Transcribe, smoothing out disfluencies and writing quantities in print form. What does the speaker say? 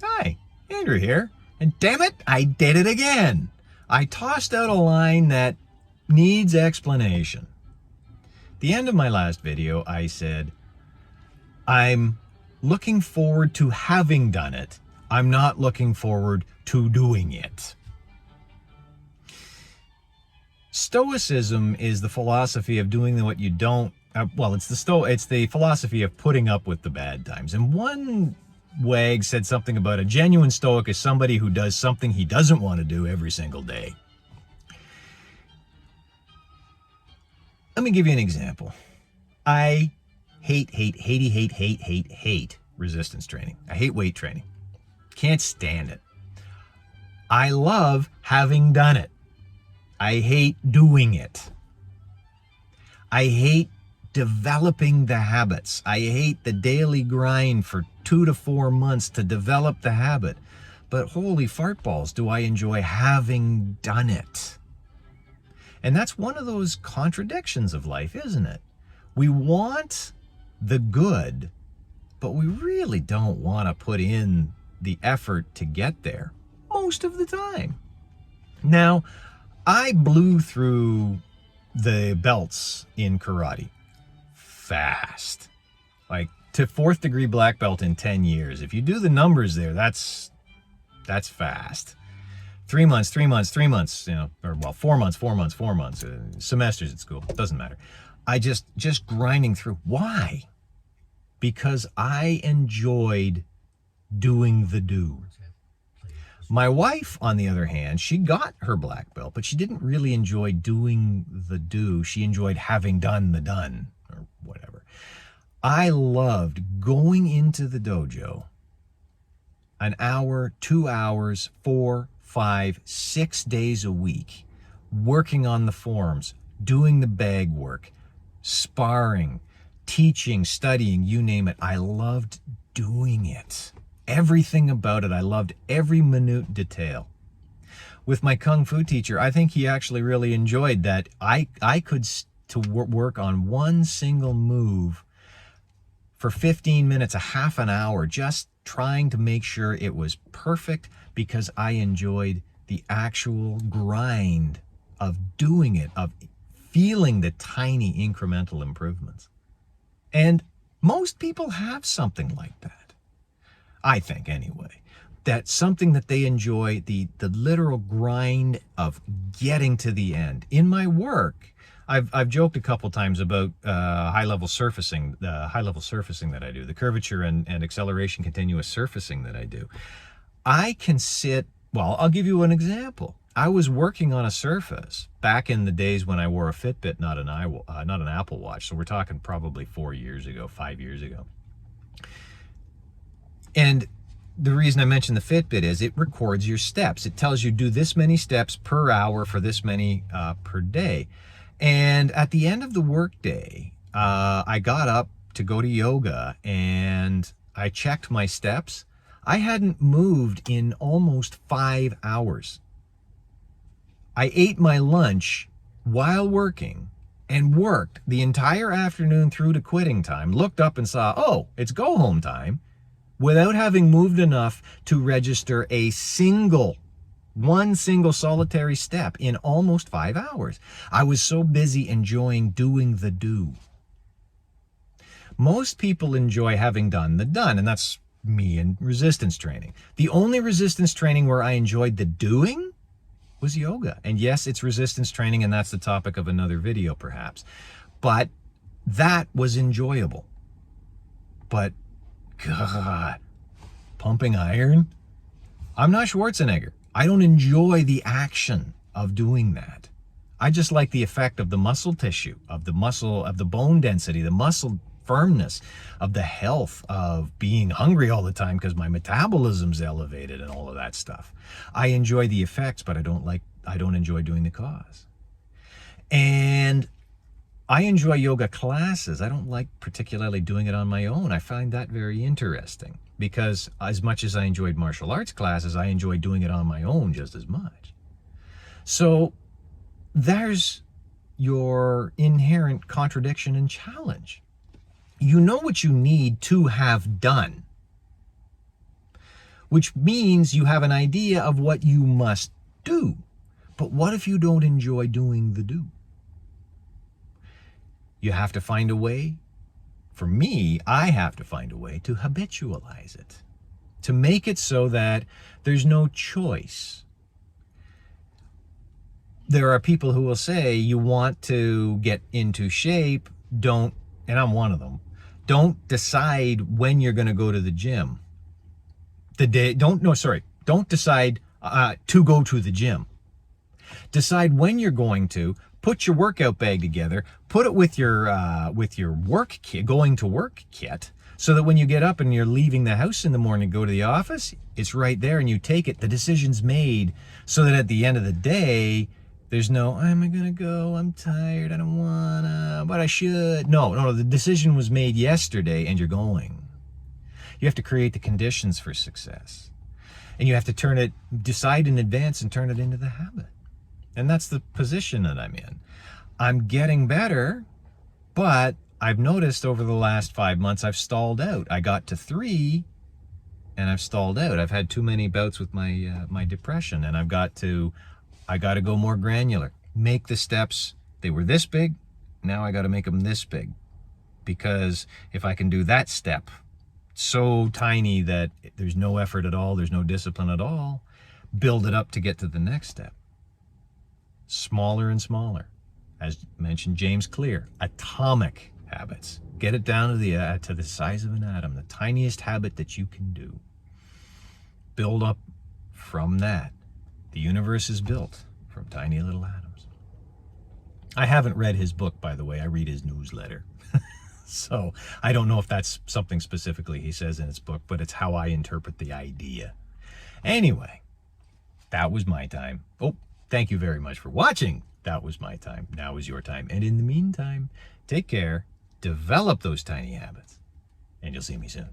Hi, Andrew here. And damn it, I did it again. I tossed out a line that needs explanation. The end of my last video, I said, I'm looking forward to having done it. I'm not looking forward to doing it. Stoicism is the philosophy of doing what you don't, it's the philosophy of putting up with the bad times. And one wag said something about a genuine Stoic is somebody who does something he doesn't want to do every single day. Let me give you an example. I hate resistance training. I hate weight training. Can't stand it. I love having done it. I hate doing it. I hate developing the habits. I hate the daily grind for 2 to 4 months to develop the habit. But holy fart balls, do I enjoy having done it. And that's one of those contradictions of life, isn't it? We want the good, but we really don't want to put in the effort to get there most of the time. Now, I blew through the belts in karate fast, like to 4th degree black belt in 10 years. If you do the numbers there, that's fast. 3 months, 3 months, 3 months, 4 months, 4 months, 4 months, semesters at school, doesn't matter. I just grinding through. Why? Because I enjoyed doing the do. My wife, on the other hand, she got her black belt, but she didn't really enjoy doing the do. She enjoyed having done the done, or whatever. I loved going into the dojo an hour, 2 hours, 4, 5, 6 days a week, working on the forms, doing the bag work, sparring, teaching, studying, you name it. I loved doing it. Everything about it. I loved every minute detail. With my Kung Fu teacher, I think he actually really enjoyed that I could work on one single move for 15 minutes, a half an hour, just trying to make sure it was perfect because I enjoyed the actual grind of doing it, of feeling the tiny incremental improvements. And most people have something like that. I think anyway, that's something that they enjoy, the literal grind of getting to the end. In my work, I've joked a couple times about high-level surfacing that I do, the curvature and acceleration continuous surfacing that I do. I can I'll give you an example. I was working on a surface back in the days when I wore a Fitbit, not an Apple Watch. So we're talking probably 4 years ago, 5 years ago. And the reason I mentioned the Fitbit is it records your steps. It tells you do this many steps per hour for this many per day. And at the end of the workday, I got up to go to yoga and I checked my steps. I hadn't moved in almost 5 hours. I ate my lunch while working and worked the entire afternoon through to quitting time, looked up and saw, oh, it's go home time, without having moved enough to register one single solitary step in almost 5 hours. I was so busy enjoying doing the do. Most people enjoy having done the done, and that's me in resistance training. The only resistance training where I enjoyed the doing was yoga. And yes, it's resistance training, and that's the topic of another video perhaps. But that was enjoyable. But God, pumping iron? I'm not Schwarzenegger. I don't enjoy the action of doing that. I just like the effect of the muscle tissue, of the bone density, the muscle firmness, of the health, of being hungry all the time because my metabolism's elevated and all of that stuff. I enjoy the effects, but I don't enjoy doing the cause. And I enjoy yoga classes. I don't like particularly doing it on my own. I find that very interesting because as much as I enjoyed martial arts classes, I enjoy doing it on my own just as much. So there's your inherent contradiction and challenge. You know what you need to have done. which means you have an idea of what you must do. But what if you don't enjoy doing the do? You have to find a way. For me, I have to find a way to habitualize it, to make it so that there's no choice. There are people who will say, you want to get into shape, don't, and I'm one of them, don't decide when you're going to go to the gym. Don't decide to go to the gym. Decide when you're going to. Put your workout bag together. Put it with your work kit, going to work kit, so that when you get up and you're leaving the house in the morning, go to the office, it's right there and you take it. The decision's made, so that at the end of the day, there's no, am I gonna go? I'm tired. I don't wanna, but I should. No. The decision was made yesterday, and you're going. You have to create the conditions for success, and you have to decide in advance and turn it into the habit. And that's the position that I'm in. I'm getting better, but I've noticed over the last 5 months, I've stalled out. I got to 3 and I've stalled out. I've had too many bouts with my depression, and I got to go more granular. Make the steps. They were this big. Now I got to make them this big, because if I can do that step so tiny that there's no effort at all, there's no discipline at all, build it up to get to the next step. Smaller and smaller. As mentioned, James Clear, atomic habits. Get it down to the size of an atom, the tiniest habit that you can do. Build up from that. The universe is built from tiny little atoms. I haven't read his book, by the way. I read his newsletter. So I don't know if that's something specifically he says in his book, but it's how I interpret the idea. Anyway, that was my time. Oh, thank you very much for watching. That was my time. Now is your time. And in the meantime, take care, develop those tiny habits, and you'll see me soon.